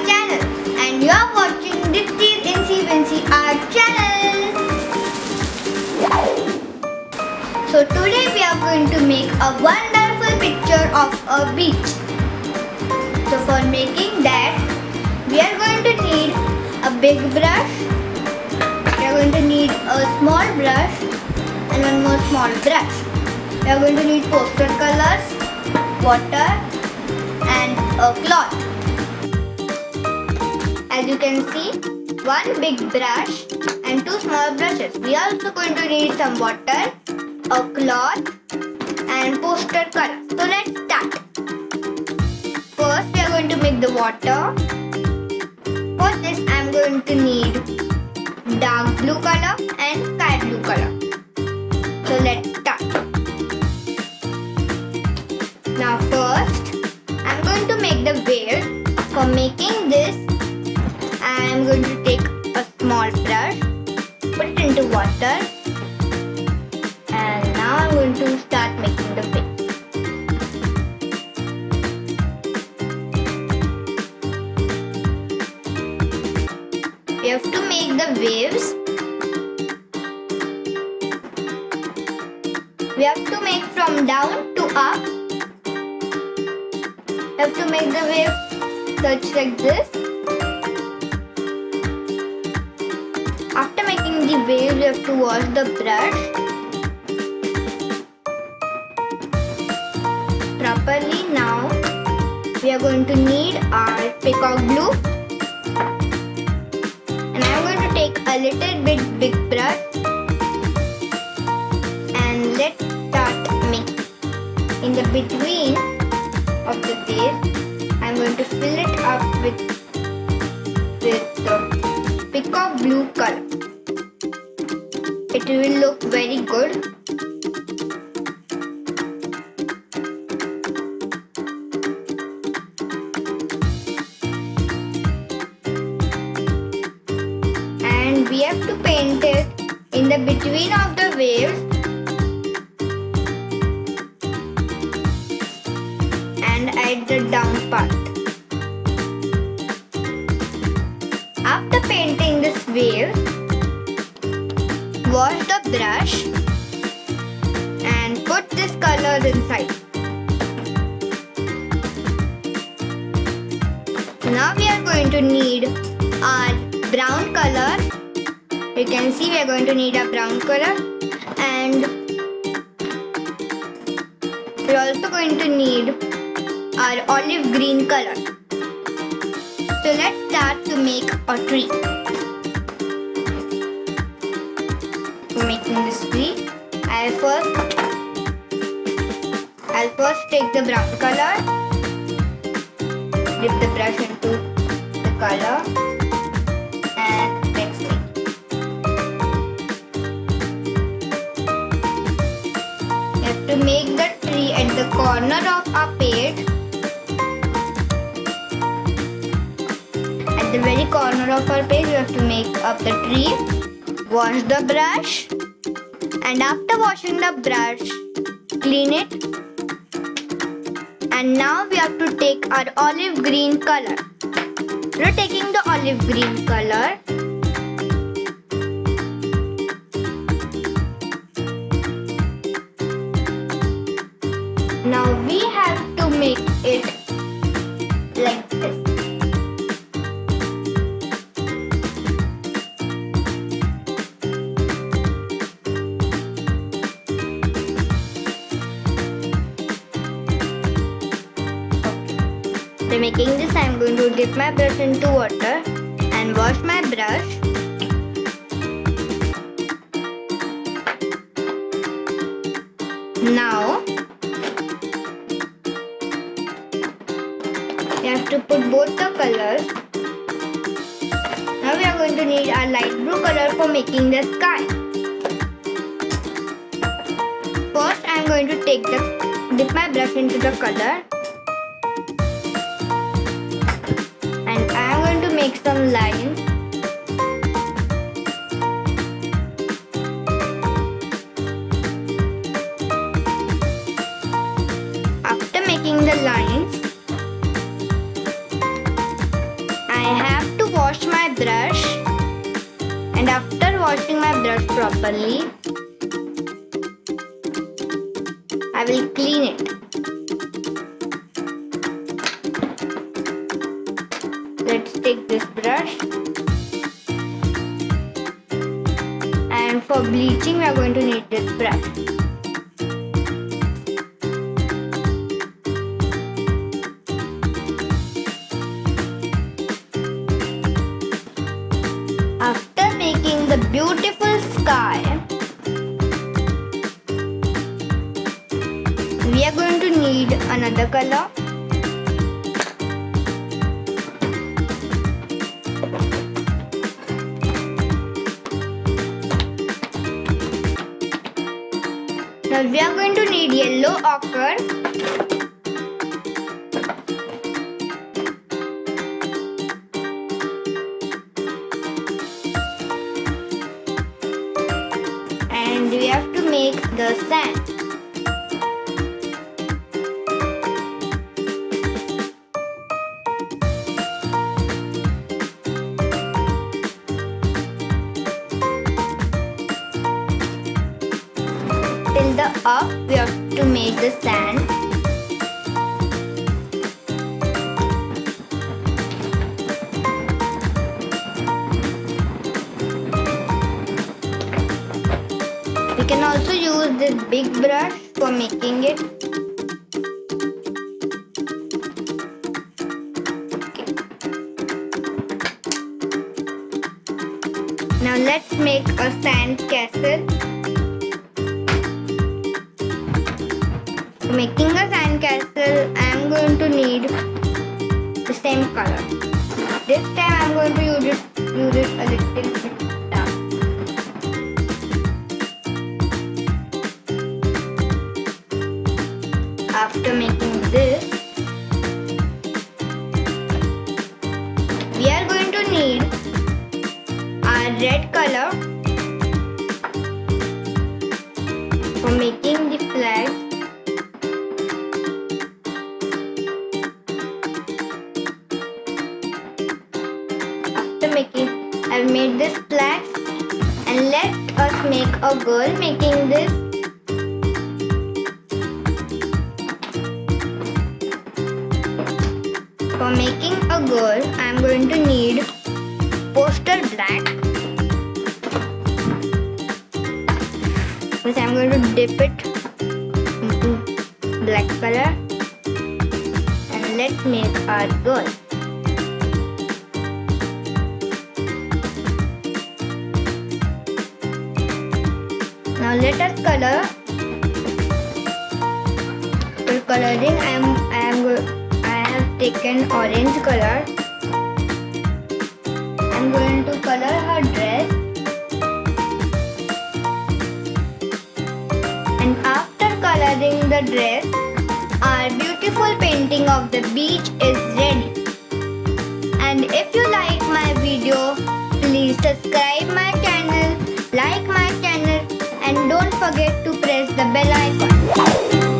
channel and you are watching Dipti's Incy Wincy Art channel. So today we are going to make a wonderful picture of a beach. So for making that we are going to need a big brush, we are going to need a small brush and one more small brush. We are going to need poster colors, water and a cloth. As you can see, one big brush and two small brushes. We are also going to need some water, a cloth and poster colors. So let's start. First we are going to make the water. For this I am going to need dark blue color and sky blue color. So let's start. Now first I am going to make the waves. For making this I am going to take a small brush, put it into water and now I am going to start making the waves. We have to make the waves. We have to make from down to up. We have to make the waves such like this. After making the waves, we have to wash the brush properly. Now we are going to need our peacock blue. And I am going to take a little bit big brush and let's start making. In the between of the base, I am going to fill it up with the peacock blue color. It will look very good. And we have to paint it in the between of the waves and at the down part. After painting this wave, wash the brush and put this color inside. Now we are going to need our brown color. You can see we are going to need a brown color and we are also going to need our olive green color. So let's start to make a tree. For making this tree, I'll first take the brown color, dip the brush into the color and let's make. We have to make the tree at the corner of our page. At the very corner of our page, we have to make up the tree. Wash the brush and after washing the brush, clean it. And now we have to take our olive green color. We're taking the olive green color now we have to make it like this. For making this, I am going to dip my brush into water and wash my brush. Now, we have to put both the colors. Now we are going to need our light blue color for making the sky. First, I am going to dip my brush into the color. And I am going to make some lines. After making the lines, I I have to wash my brush, and after washing my brush properly, I will clean it. Let's take this brush, and for bleaching we are going to need this brush. After making the beautiful sky, we are going to need another color. Now we are going to need yellow ochre. And we have to make the sand. Till the up, we have to make the sand. We can also use this big brush for making it. Now let's make a sand castle. For making a sand castle, I am going to need the same color. This time I am going to use it a little bit dark. After making this, we are going to need our red color for making the flag. After making, I've made this flag, and let us make a girl making this. For making a girl, I am going to need poster black, which I am going to dip it into black color, and let's make our girl. Now let us color. For coloring, I have taken orange color. I'm going to color her dress. And after coloring the dress, our beautiful painting of the beach is ready. And if you like my video, please subscribe my channel, like my channel, and don't forget to press the bell icon.